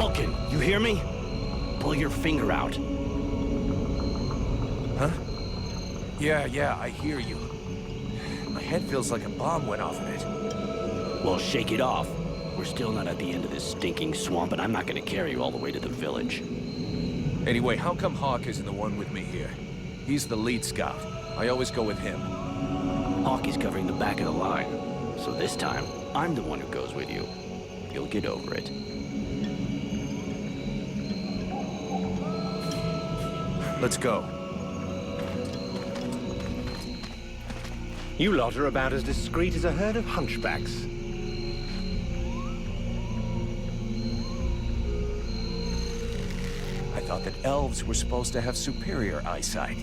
Vulcan, you hear me? Pull your finger out. Huh? Yeah, I hear you. My head feels like a bomb went off in it. Well, shake it off. We're still not at the end of this stinking swamp, and I'm not gonna carry you all the way to the village. Anyway, how come Hawk isn't the one with me here? He's the lead scout. I always go with him. Hawk is covering the back of the line, so this time, I'm the one who goes with you. You'll get over it. Let's go. You lot are about as discreet as a herd of hunchbacks. I thought that elves were supposed to have superior eyesight.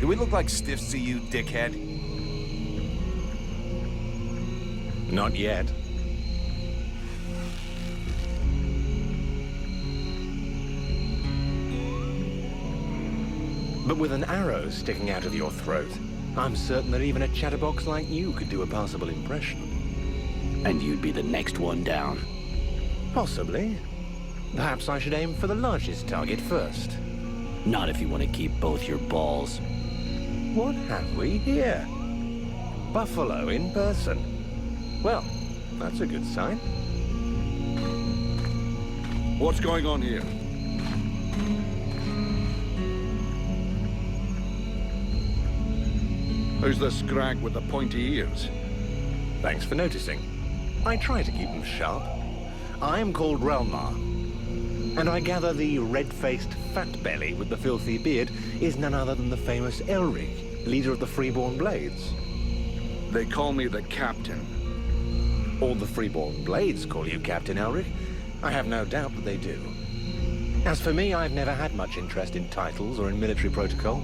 Do we look like stiffs to you, dickhead? Not yet. But with an arrow sticking out of your throat, I'm certain that even a chatterbox like you could do a passable impression. And you'd be the next one down. Possibly. Perhaps I should aim for the largest target first. Not if you want to keep both your balls. What have we here? Buffalo in person. Well, that's a good sign. What's going on here? Who's the scrag with the pointy ears? Thanks for noticing. I try to keep them sharp. I'm called Relmar, and I gather the red-faced fat belly with the filthy beard is none other than the famous Elric, leader of the Freeborn Blades. They call me the Captain. All the Freeborn Blades call you Captain Elric. I have no doubt that they do. As for me, I've never had much interest in titles or in military protocol.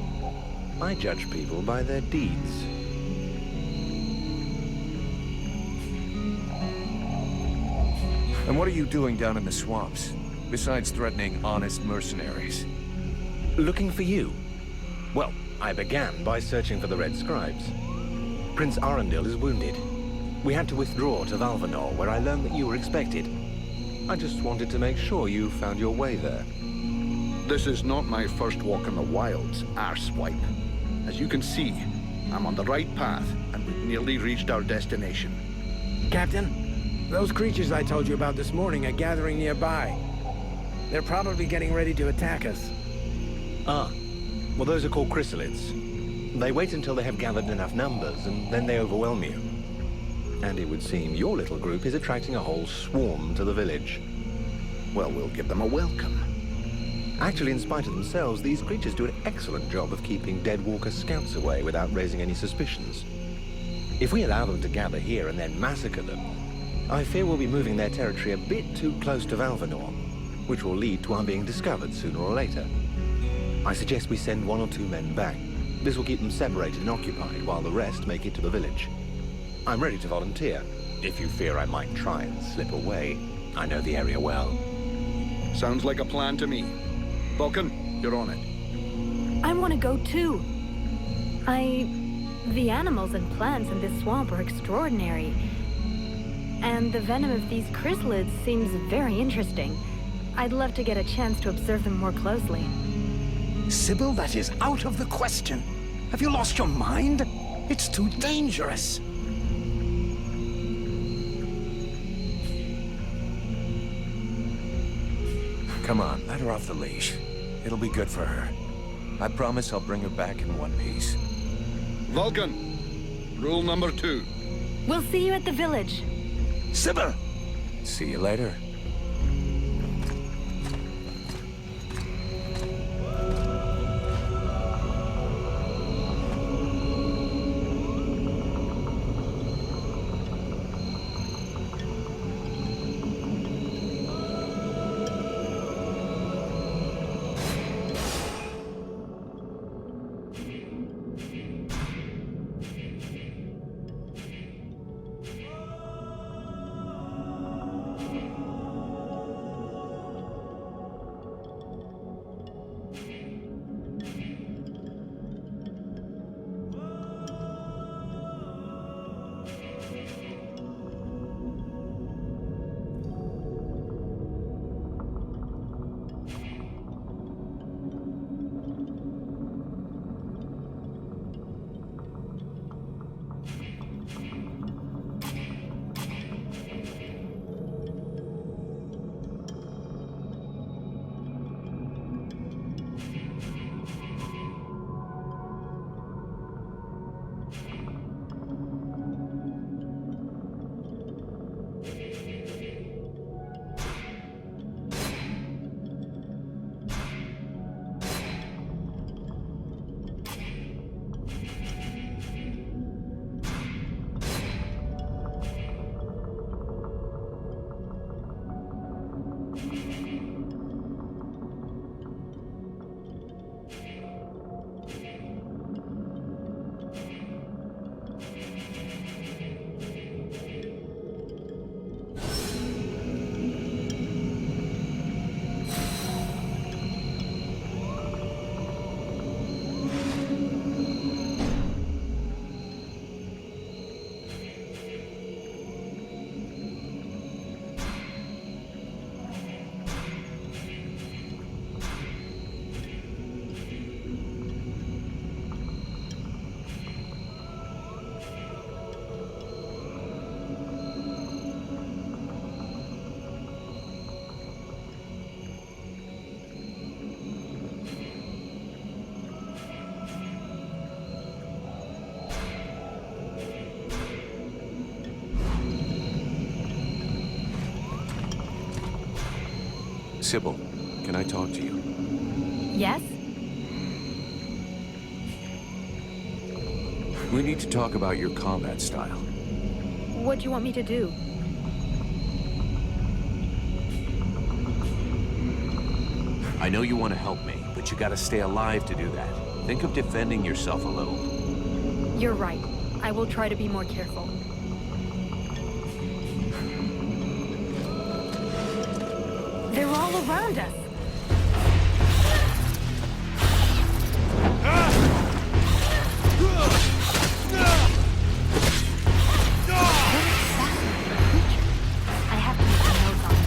I judge people by their deeds. And what are you doing down in the swamps, besides threatening honest mercenaries? Looking for you. Well, I began by searching for the Red Scribes. Prince Arundel is wounded. We had to withdraw to Valvanor, where I learned that you were expected. I just wanted to make sure you found your way there. This is not my first walk in the wilds, arswipe. As you can see, I'm on the right path, and we've nearly reached our destination. Captain, those creatures I told you about this morning are gathering nearby. They're probably getting ready to attack us. Ah, well those are called chrysalids. They wait until they have gathered enough numbers, and then they overwhelm you. And it would seem your little group is attracting a whole swarm to the village. Well, we'll give them a welcome. Actually, in spite of themselves, these creatures do an excellent job of keeping dead walker scouts away without raising any suspicions. If we allow them to gather here and then massacre them, I fear we'll be moving their territory a bit too close to Valvanor, which will lead to our being discovered sooner or later. I suggest we send 1 or 2 men back. This will keep them separated and occupied while the rest make it to the village. I'm ready to volunteer, if you fear I might try and slip away. I know the area well. Sounds like a plan to me. Vulcan, you're on it. I want to go too. The animals and plants in this swamp are extraordinary. And the venom of these chrysalids seems very interesting. I'd love to get a chance to observe them more closely. Sybil, that is out of the question. Have you lost your mind? It's too dangerous. Come on, let her off the leash. It'll be good for her. I promise I'll bring her back in one piece. Vulcan, rule number 2. We'll see you at the village. Sybil! See you later. Sybil, can I talk to you? Yes? We need to talk about your combat style. What do you want me to do? I know you want to help me, but you gotta stay alive to do that. Think of defending yourself a little. You're right. I will try to be more careful. They're all around us. I have to make a note on it.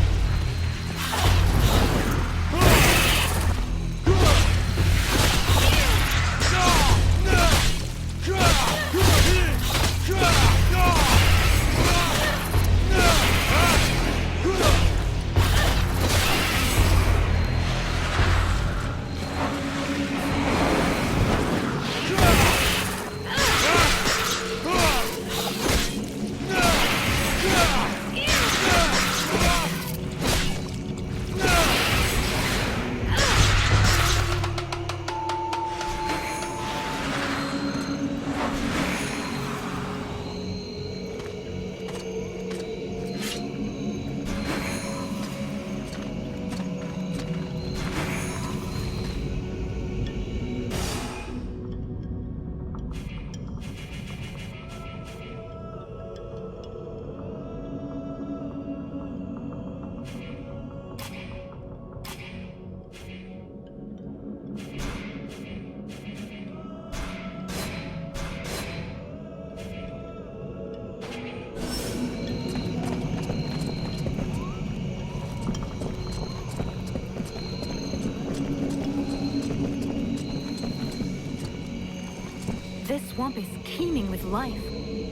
This swamp is teeming with life.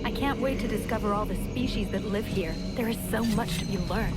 I can't wait to discover all the species that live here. There is so much to be learned.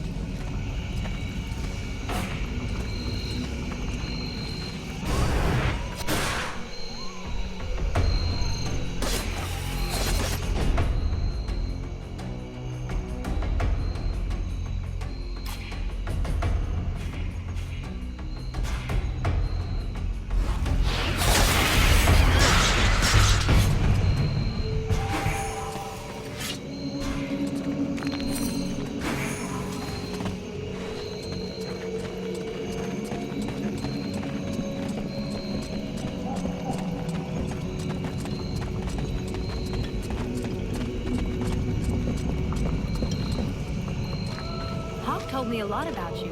Told me a lot about you.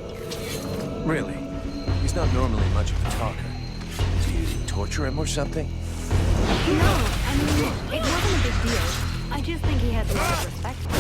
Really? He's not normally much of a talker. Do you torture him or something? No, I mean, it wasn't a big deal. I just think he has a lot of respect for me.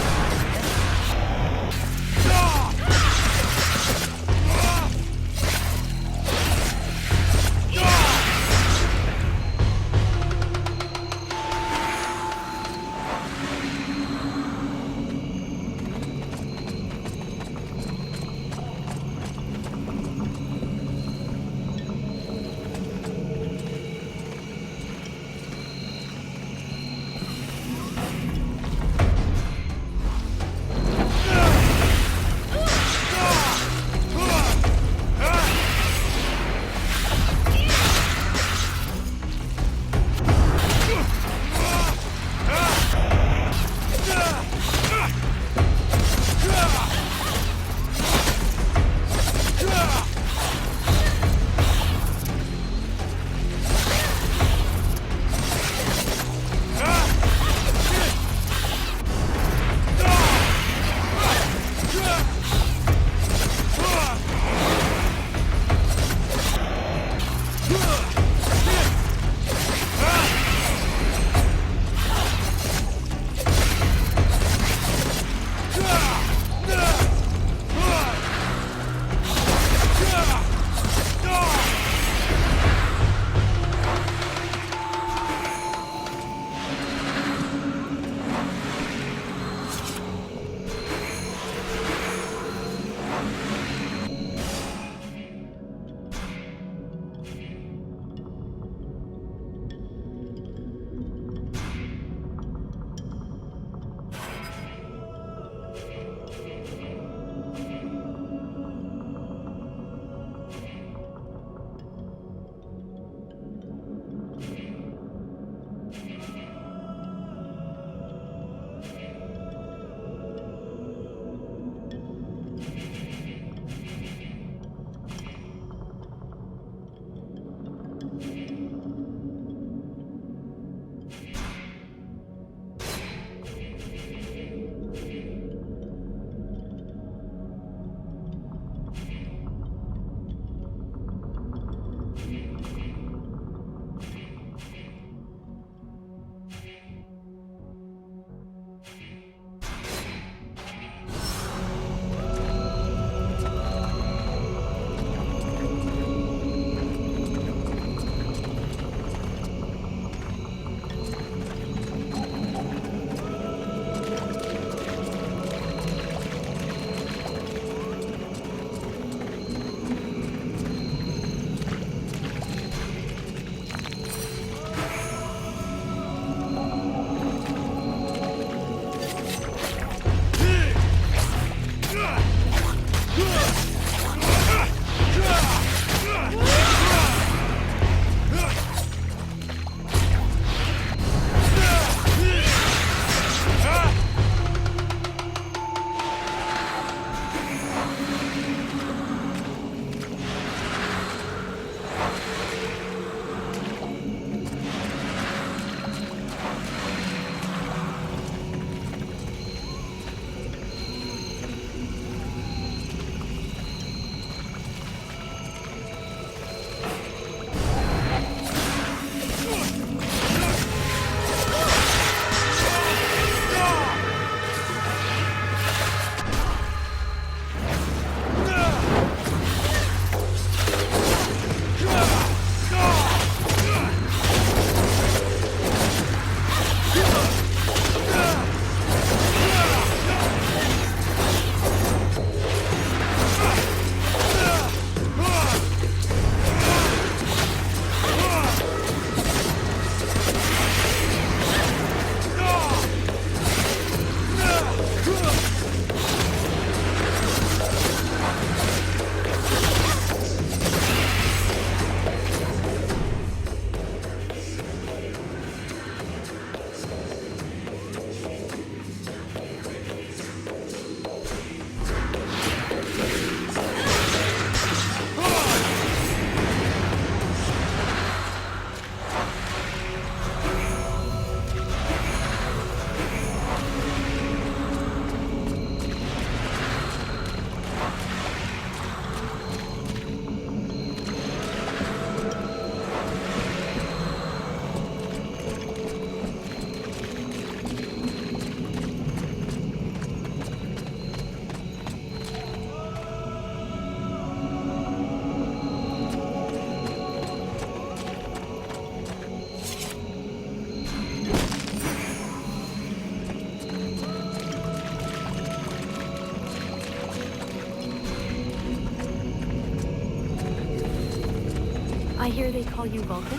I hear they call you Vulcan?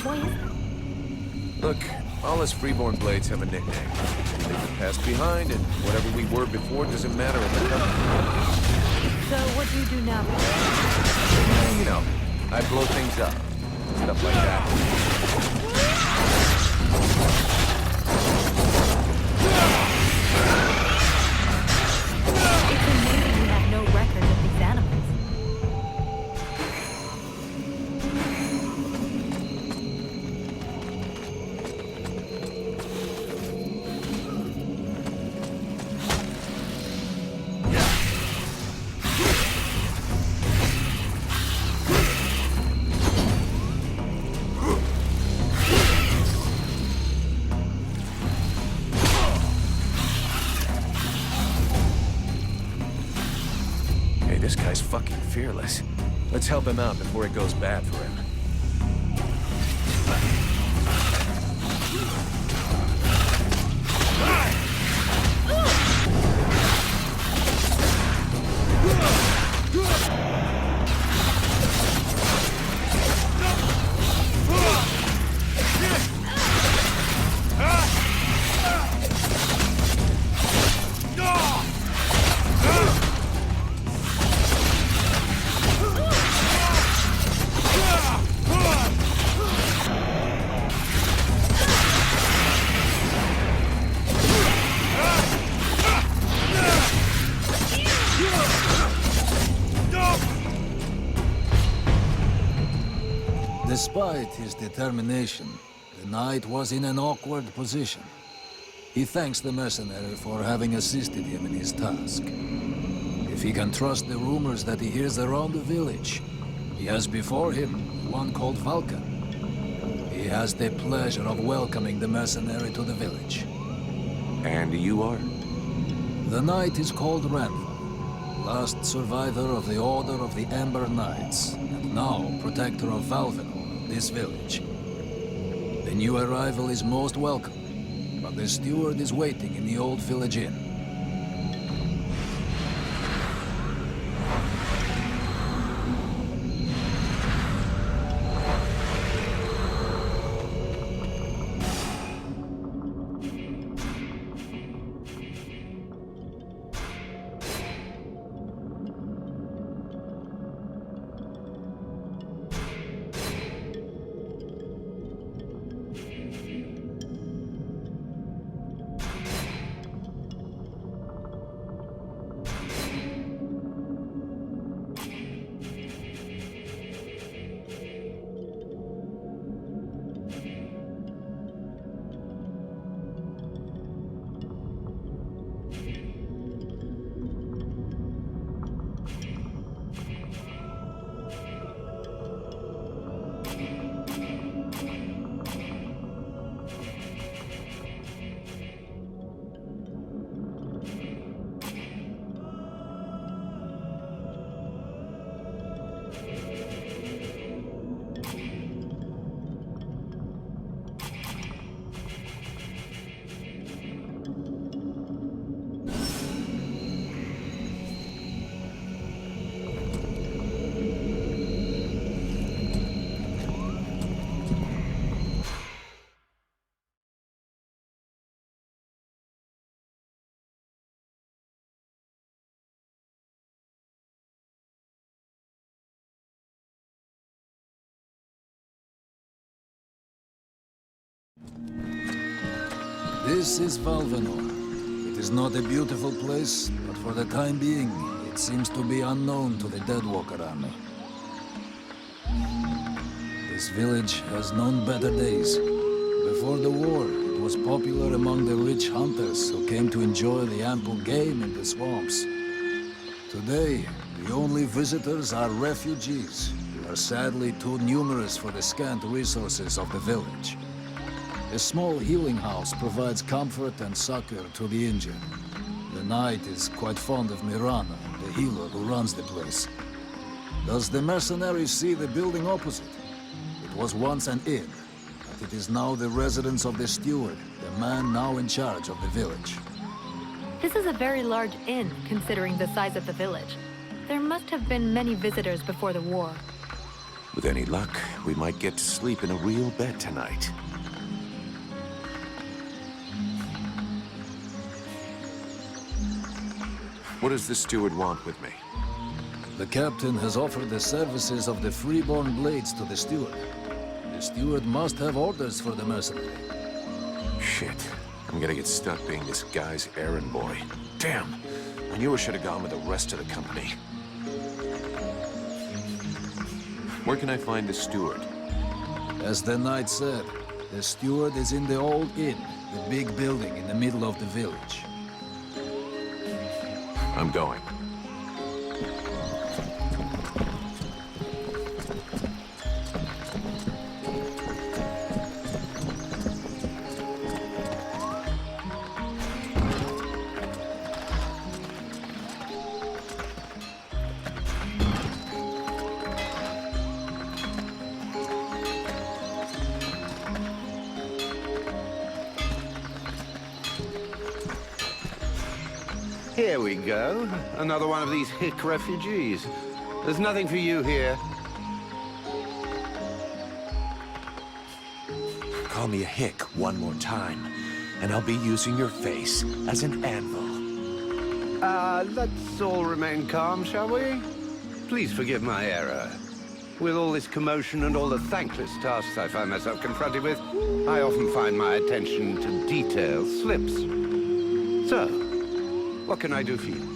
Why is that? Look, all us freeborn blades have a nickname. Leave the past behind, and whatever we were before doesn't matter at the time. So what do you do now? You know, I blow things up. Stuff like that. It's amazing you have no record of these animals. This guy's fucking fearless. Let's help him out before it goes bad for him. Despite his determination, the knight was in an awkward position. He thanks the mercenary for having assisted him in his task. If he can trust the rumors that he hears around the village, he has before him one called Vulcan. He has the pleasure of welcoming the mercenary to the village. And you are? The knight is called Randall, last survivor of the Order of the Ember Knights, and now protector of Valvenor, this village. The new arrival is most welcome, but the steward is waiting in the old village inn. This is Valvenor. It is not a beautiful place, but for the time being, it seems to be unknown to the Deadwalker army. This village has known better days. Before the war, it was popular among the rich hunters who came to enjoy the ample game in the swamps. Today, the only visitors are refugees, who are sadly too numerous for the scant resources of the village. A small healing house provides comfort and succor to the injured. The knight is quite fond of Mirana, the healer who runs the place. Does the mercenary see the building opposite? It was once an inn, but it is now the residence of the steward, the man now in charge of the village. This is a very large inn, considering the size of the village. There must have been many visitors before the war. With any luck, we might get to sleep in a real bed tonight. What does the steward want with me? The captain has offered the services of the freeborn blades to the steward. The steward must have orders for the mercenary. Shit. I'm gonna get stuck being this guy's errand boy. Damn! I knew I should have gone with the rest of the company. Where can I find the steward? As the knight said, the steward is in the old inn, the big building in the middle of the village. I'm going. Here we go. Another one of these hick refugees. There's nothing for you here. Call me a hick one more time, and I'll be using your face as an anvil. Let's all remain calm, shall we? Please forgive my error. With all this commotion and all the thankless tasks I find myself confronted with, I often find my attention to detail slips. So, what can I do for you?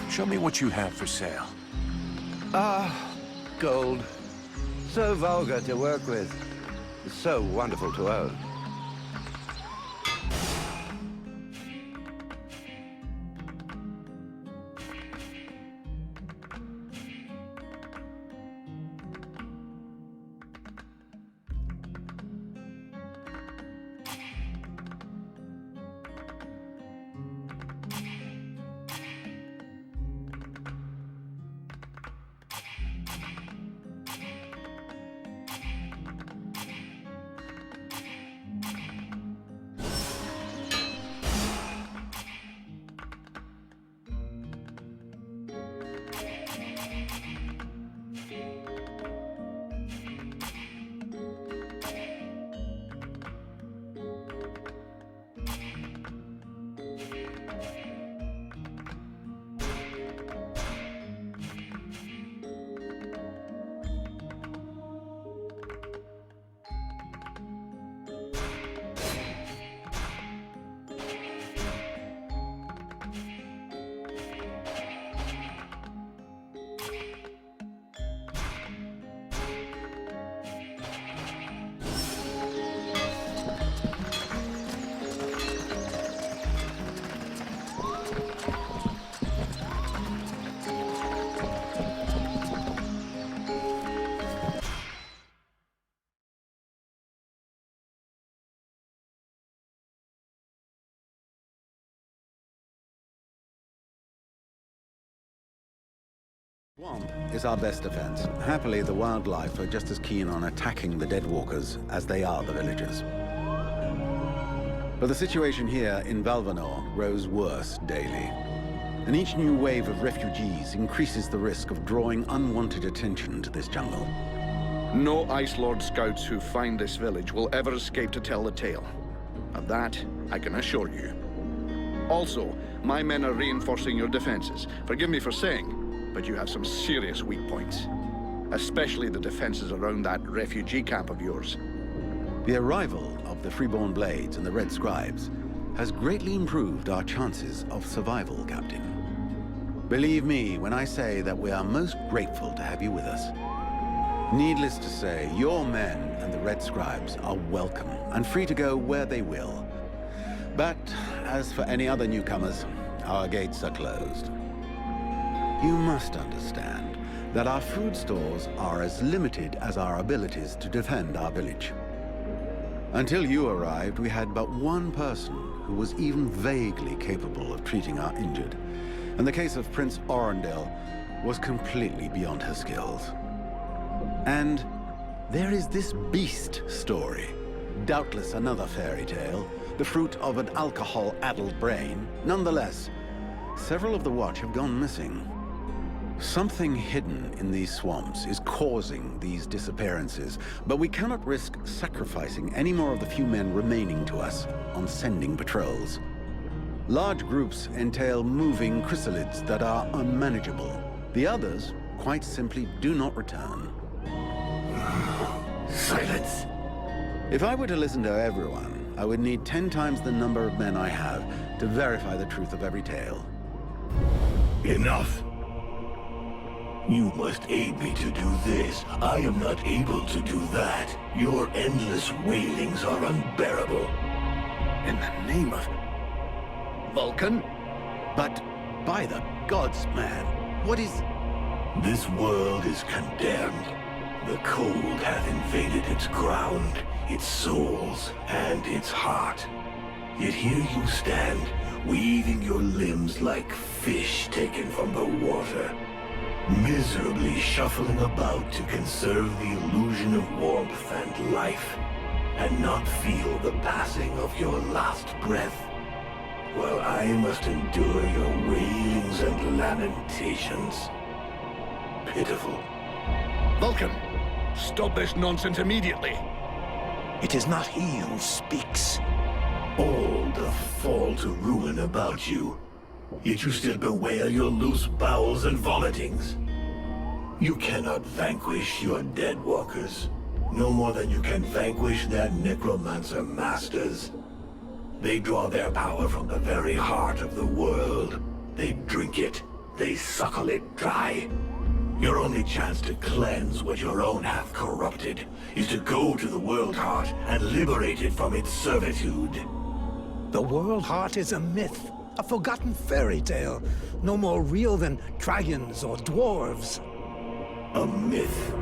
Show me what you have for sale. Gold. So vulgar to work with. So wonderful to own. Swamp is our best defense. Happily, the wildlife are just as keen on attacking the deadwalkers as they are the villagers. But the situation here in Valvanor grows worse daily. And each new wave of refugees increases the risk of drawing unwanted attention to this jungle. No Ice Lord scouts who find this village will ever escape to tell the tale. Of that, I can assure you. Also, my men are reinforcing your defenses. Forgive me for saying, but you have some serious weak points. Especially the defenses around that refugee camp of yours. The arrival of the Freeborn Blades and the Red Scribes has greatly improved our chances of survival, Captain. Believe me when I say that we are most grateful to have you with us. Needless to say, your men and the Red Scribes are welcome and free to go where they will. But as for any other newcomers, our gates are closed. You must understand that our food stores are as limited as our abilities to defend our village. Until you arrived, we had but one person who was even vaguely capable of treating our injured. And the case of Prince Orendil was completely beyond her skills. And there is this beast story. Doubtless another fairy tale, the fruit of an alcohol-addled brain. Nonetheless, several of the watch have gone missing. Something hidden in these swamps is causing these disappearances, but we cannot risk sacrificing any more of the few men remaining to us on sending patrols. Large groups entail moving chrysalids that are unmanageable. The others, quite simply, do not return. Silence. If I were to listen to everyone, I would need 10 times the number of men I have to verify the truth of every tale. Enough. You must aid me to do this. I am not able to do that. Your endless wailings are unbearable. In the name of... Vulcan? But by the gods, man, what is... This world is condemned. The cold hath invaded its ground, its souls, and its heart. Yet here you stand, weaving your limbs like fish taken from the water, miserably shuffling about to conserve the illusion of warmth and life, and not feel the passing of your last breath, while I must endure your wailings and lamentations. Pitiful. Vulcan, stop this nonsense immediately. It is not he who speaks. All doth fall to ruin about you, yet you still bewail your loose bowels and vomitings. You cannot vanquish your dead walkers, no more than you can vanquish their necromancer masters. They draw their power from the very heart of the world. They drink it, they suckle it dry. Your only chance to cleanse what your own hath corrupted is to go to the world heart and liberate it from its servitude. The world heart is a myth, a forgotten fairy tale, no more real than dragons or dwarves. A myth.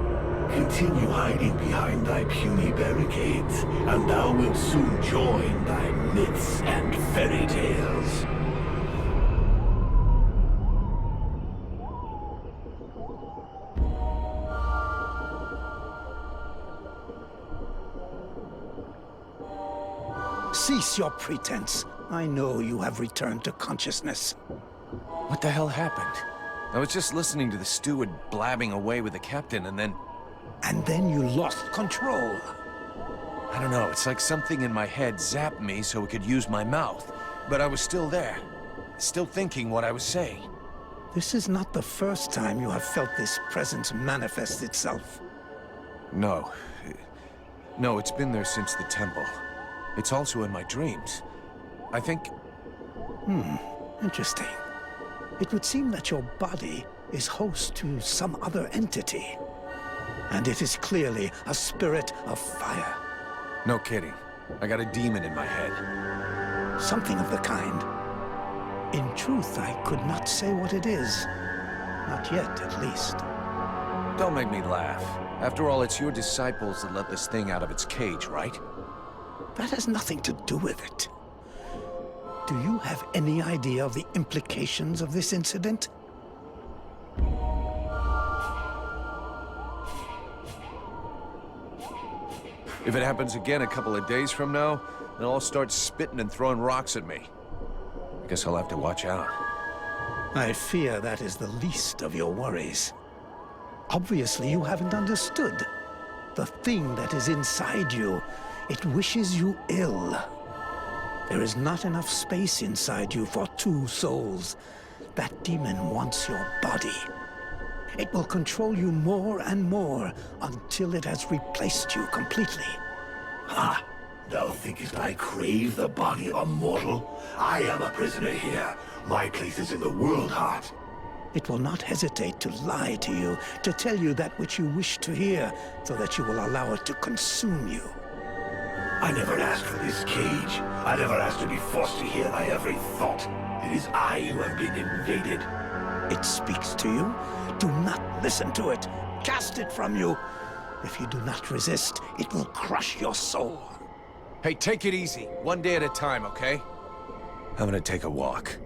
Continue hiding behind thy puny barricades, and thou wilt soon join thy myths and fairy tales. Cease your pretense. I know you have returned to consciousness. What the hell happened? I was just listening to the steward blabbing away with the captain, and then... And then you lost control. I don't know, it's like something in my head zapped me so it could use my mouth. But I was still there, still thinking what I was saying. This is not the first time you have felt this presence manifest itself. No. No, it's been there since the temple. It's also in my dreams. I think... Interesting. It would seem that your body is host to some other entity. And it is clearly a spirit of fire. No kidding. I got a demon in my head. Something of the kind. In truth, I could not say what it is. Not yet, at least. Don't make me laugh. After all, it's your disciples that let this thing out of its cage, right? That has nothing to do with it. Do you have any idea of the implications of this incident? If it happens again a couple of days from now, they'll all start spitting and throwing rocks at me. I guess I'll have to watch out. I fear that is the least of your worries. Obviously, you haven't understood. The thing that is inside you, it wishes you ill. There is not enough space inside you for two souls. That demon wants your body. It will control you more and more until it has replaced you completely. Ha! Thou thinkest I crave the body of a mortal? I am a prisoner here. My place is in the world heart. It will not hesitate to lie to you, to tell you that which you wish to hear, so that you will allow it to consume you. I never asked for this cage. I never asked to be forced to hear thy every thought. It is I who have been invaded. It speaks to you. Do not listen to it. Cast it from you. If you do not resist, it will crush your soul. Hey, take it easy. One day at a time, okay? I'm gonna take a walk.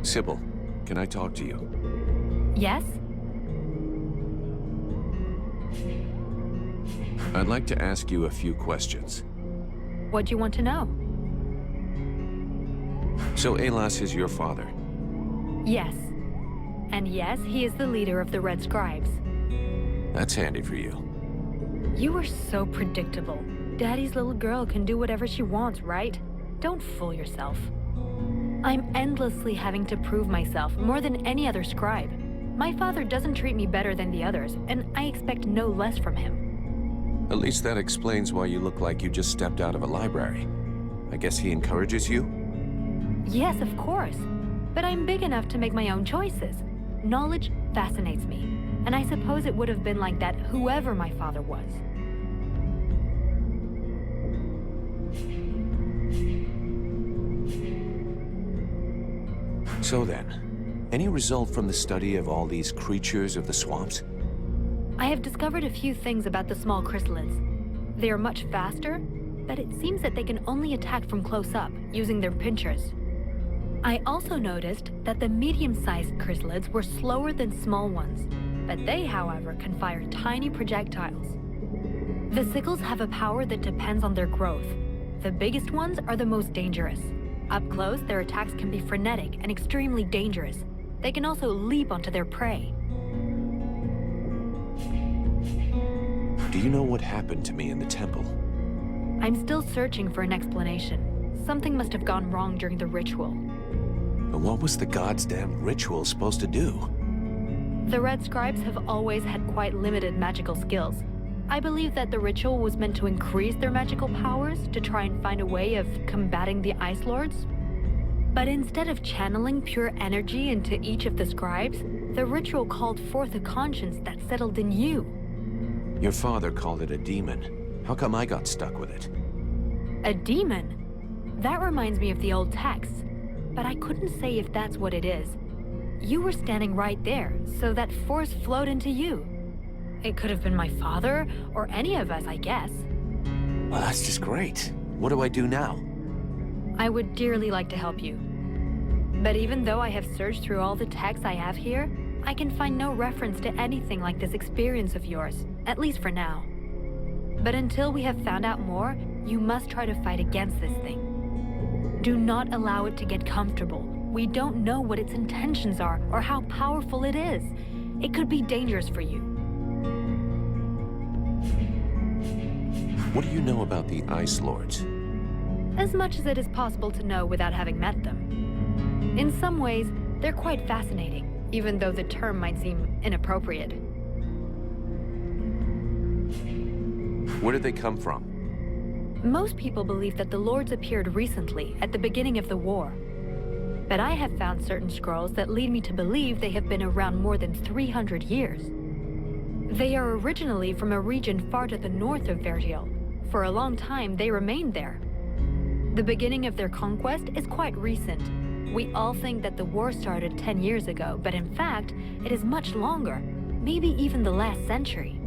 Sybil, can I talk to you? Yes? I'd like to ask you a few questions. What do you want to know? So Alas is your father? Yes. And yes, he is the leader of the Red Scribes. That's handy for you. You are so predictable. Daddy's little girl can do whatever she wants, right? Don't fool yourself. I'm endlessly having to prove myself more than any other scribe. My father doesn't treat me better than the others, and I expect no less from him. At least that explains why you look like you just stepped out of a library. I guess he encourages you? Yes, of course. But I'm big enough to make my own choices. Knowledge fascinates me, and I suppose it would have been like that whoever my father was. So then, any result from the study of all these creatures of the swamps? I have discovered a few things about the small chrysalids. They are much faster, but it seems that they can only attack from close up, using their pinchers. I also noticed that the medium-sized chrysalids were slower than small ones, but they, however, can fire tiny projectiles. The sickles have a power that depends on their growth. The biggest ones are the most dangerous. Up close, their attacks can be frenetic and extremely dangerous. They can also leap onto their prey. Do you know what happened to me in the temple? I'm still searching for an explanation. Something must have gone wrong during the ritual. But what was the god's damn ritual supposed to do? The Red Scribes have always had quite limited magical skills. I believe that the ritual was meant to increase their magical powers to try and find a way of combating the Ice Lords. But instead of channeling pure energy into each of the scribes, the ritual called forth a conscience that settled in you. Your father called it a demon. How come I got stuck with it? A demon? That reminds me of the old texts, but I couldn't say if that's what it is. You were standing right there, so that force flowed into you. It could have been my father, or any of us, I guess. Well, that's just great. What do I do now? I would dearly like to help you. But even though I have searched through all the texts I have here, I can find no reference to anything like this experience of yours, at least for now. But until we have found out more, you must try to fight against this thing. Do not allow it to get comfortable. We don't know what its intentions are or how powerful it is. It could be dangerous for you. What do you know about the Ice Lords? As much as it is possible to know without having met them. In some ways, they're quite fascinating, even though the term might seem inappropriate. Where did they come from? Most people believe that the Lords appeared recently, at the beginning of the war. But I have found certain scrolls that lead me to believe they have been around more than 300 years. They are originally from a region far to the north of Vertiel. For a long time, they remained there. The beginning of their conquest is quite recent. We all think that the war started 10 years ago, but in fact, it is much longer, maybe even the last century.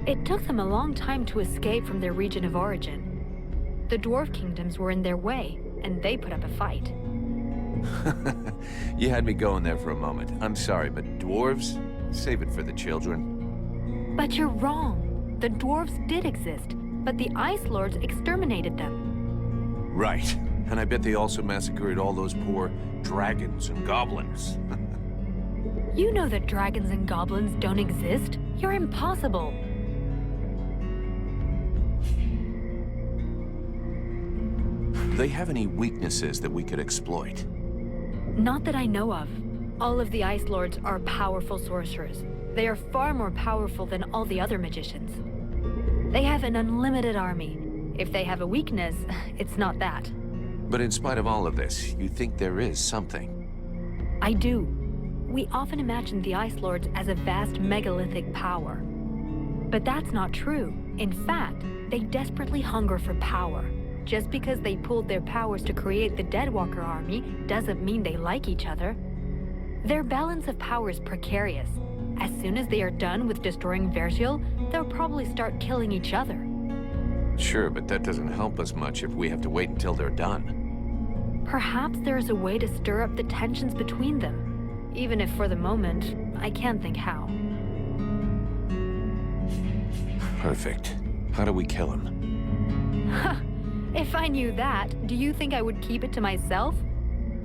It took them a long time to escape from their region of origin. The dwarf kingdoms were in their way, and they put up a fight. You had me going there for a moment. I'm sorry, but dwarves? Save it for the children. But you're wrong. The dwarves did exist, but the Ice Lords exterminated them. Right. And I bet they also massacred all those poor dragons and goblins. You know that dragons and goblins don't exist. You're impossible. Do they have any weaknesses that we could exploit? Not that I know of. All of the Ice Lords are powerful sorcerers. They are far more powerful than all the other magicians. They have an unlimited army. If they have a weakness, it's not that. But in spite of all of this, you think there is something? I do. We often imagine the Ice Lords as a vast megalithic power. But that's not true. In fact, they desperately hunger for power. Just because they pooled their powers to create the Deadwalker army doesn't mean they like each other. Their balance of power is precarious. As soon as they are done with destroying Vertiel, they'll probably start killing each other. Sure, but that doesn't help us much if we have to wait until they're done. Perhaps there is a way to stir up the tensions between them. Even if for the moment, I can't think how. Perfect. How do we kill him? If I knew that, do you think I would keep it to myself?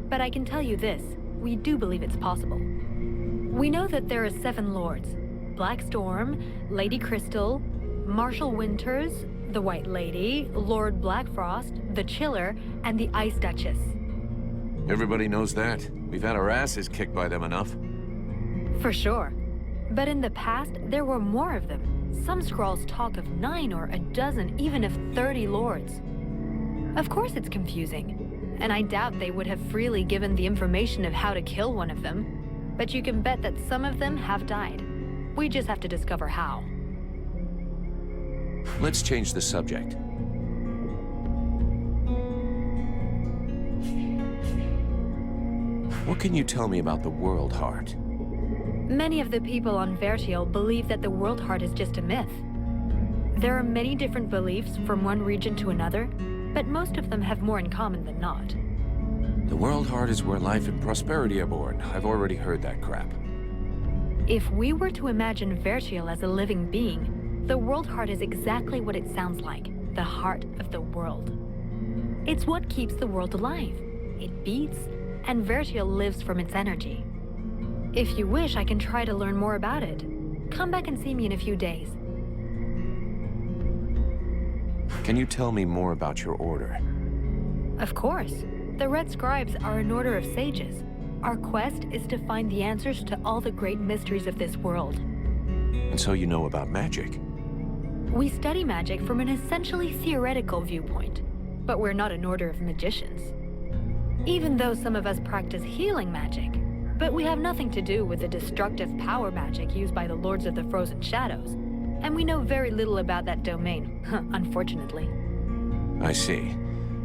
But I can tell you this, we do believe it's possible. We know that there are 7 lords. Black Storm, Lady Crystal, Marshal Winters, the White Lady, Lord Blackfrost, the Chiller, and the Ice Duchess. Everybody knows that. We've had our asses kicked by them enough. For sure. But in the past, there were more of them. Some scrolls talk of 9 or a dozen, even of 30 lords. Of course it's confusing, and I doubt they would have freely given the information of how to kill one of them. But you can bet that some of them have died. We just have to discover how. Let's change the subject. What can you tell me about the World Heart? Many of the people on Vertiel believe that the World Heart is just a myth. There are many different beliefs from one region to another, but most of them have more in common than not. The World Heart is where life and prosperity are born. I've already heard that crap. If we were to imagine Vertiel as a living being, the World Heart is exactly what it sounds like, the heart of the world. It's what keeps the world alive. It beats, and Vertiel lives from its energy. If you wish, I can try to learn more about it. Come back and see me in a few days. Can you tell me more about your order? Of course. The Red Scribes are an order of sages. Our quest is to find the answers to all the great mysteries of this world. And so you know about magic? We study magic from an essentially theoretical viewpoint, but we're not an order of magicians. Even though some of us practice healing magic, but we have nothing to do with the destructive power magic used by the Lords of the Frozen Shadows, and we know very little about that domain, unfortunately. I see.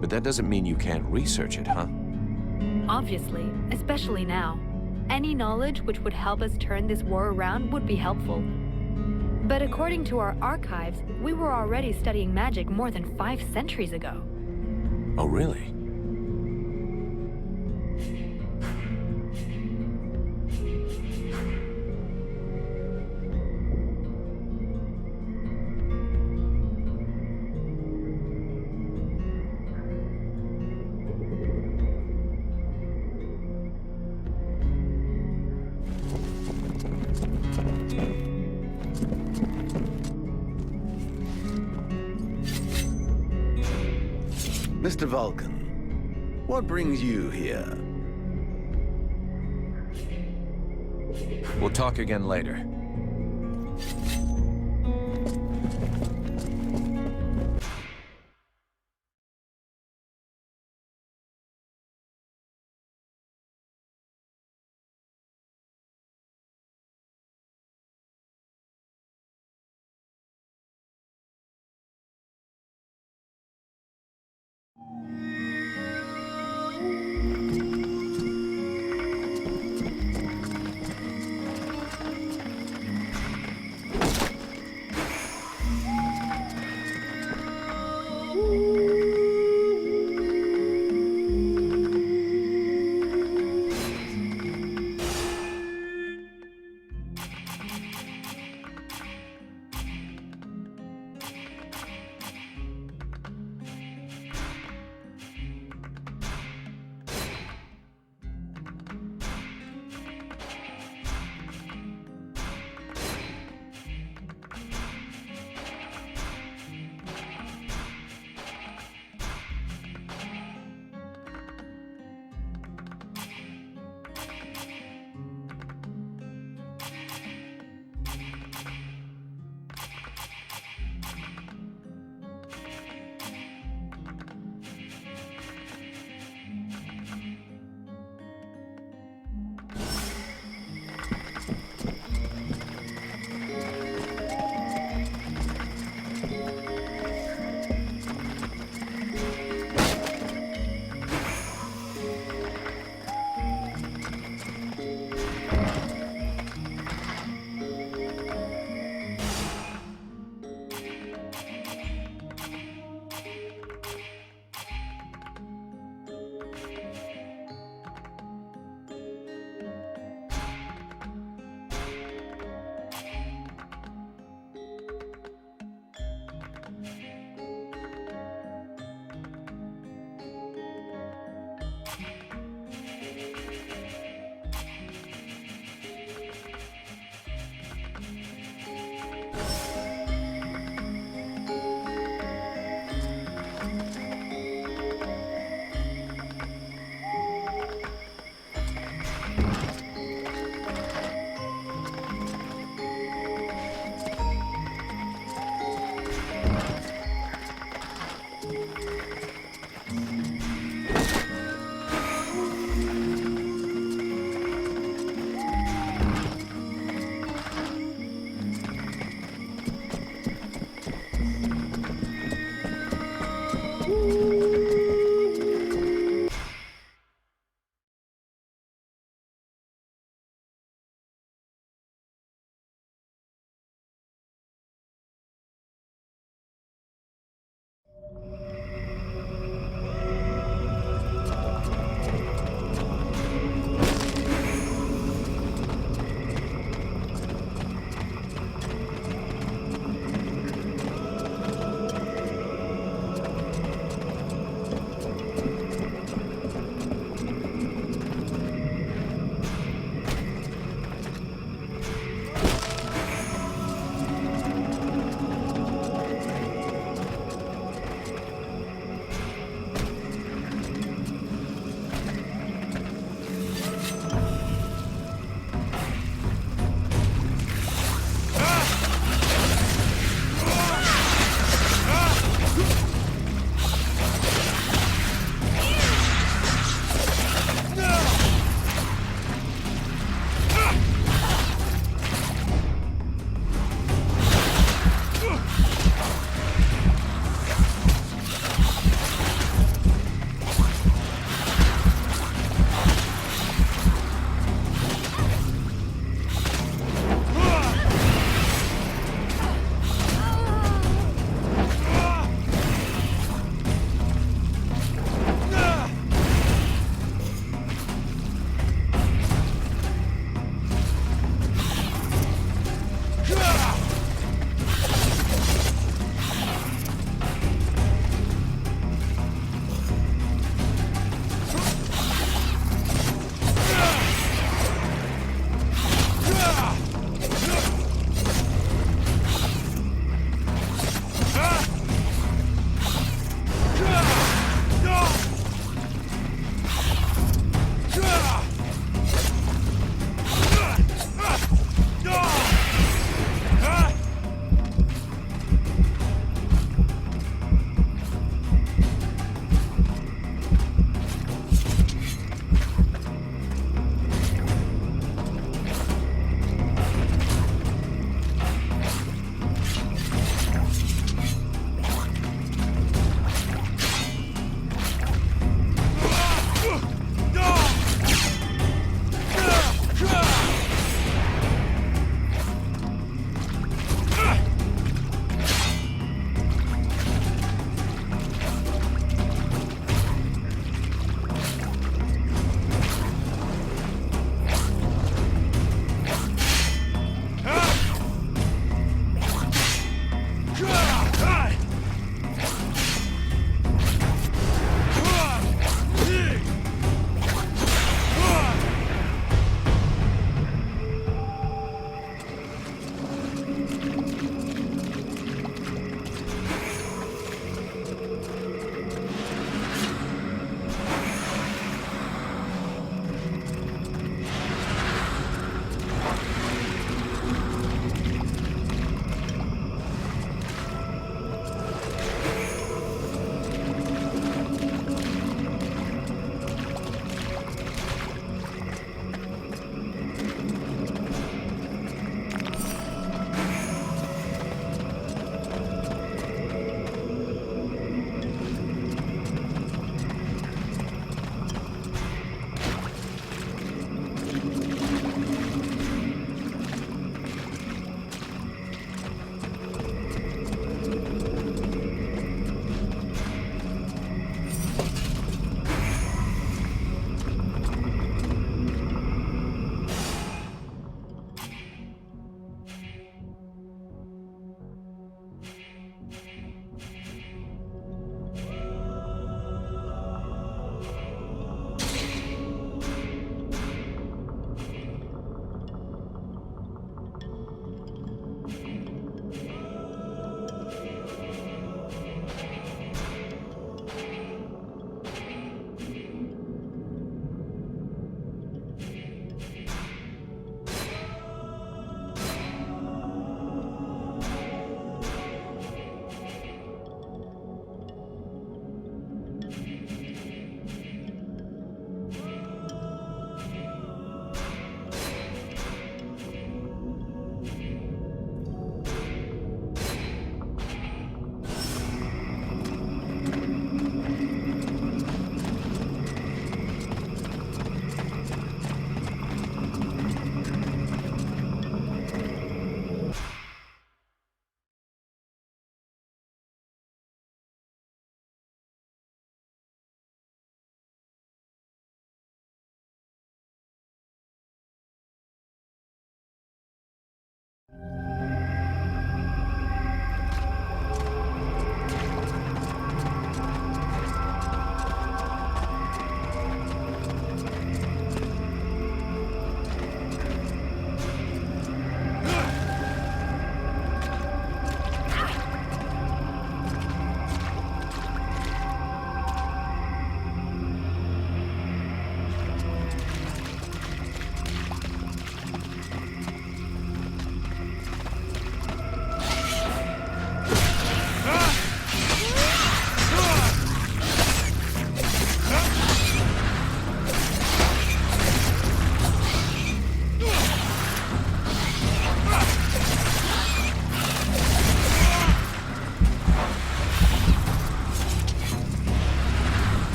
But that doesn't mean you can't research it, huh? Obviously, especially now. Any knowledge which would help us turn this war around would be helpful. But according to our archives, we were already studying magic more than 5 centuries ago. Oh, really? Mr. Vulcan, what brings you here? We'll talk again later.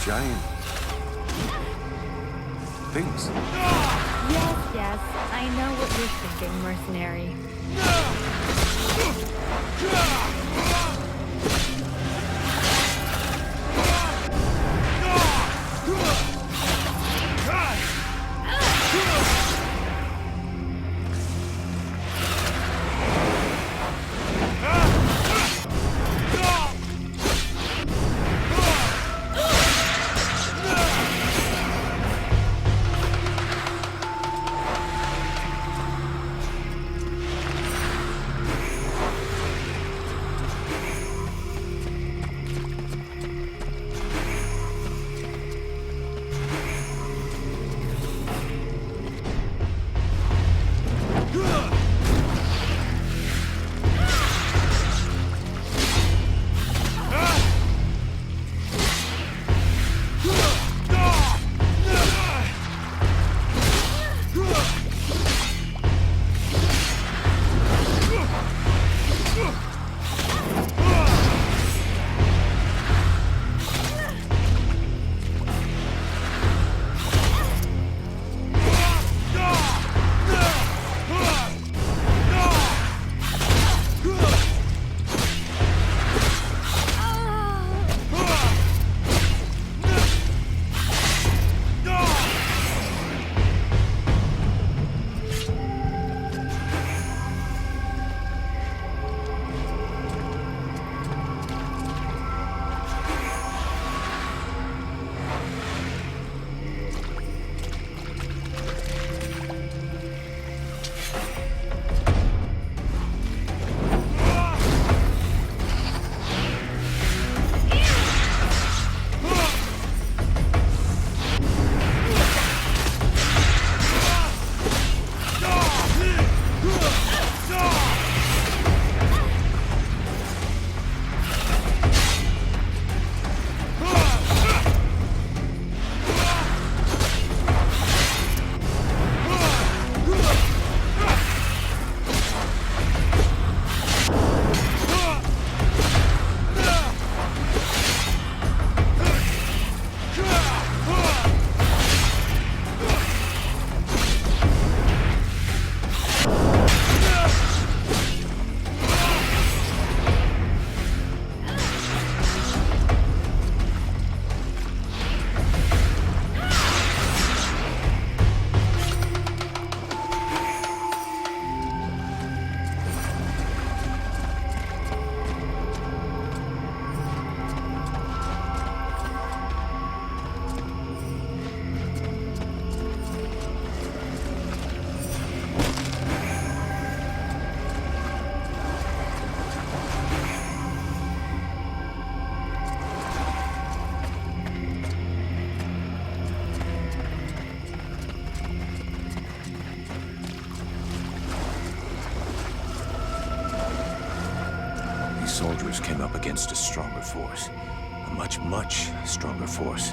giant... things. Yes, I know what you're thinking, mercenary. Soldiers came up against a stronger force. A much, much stronger force.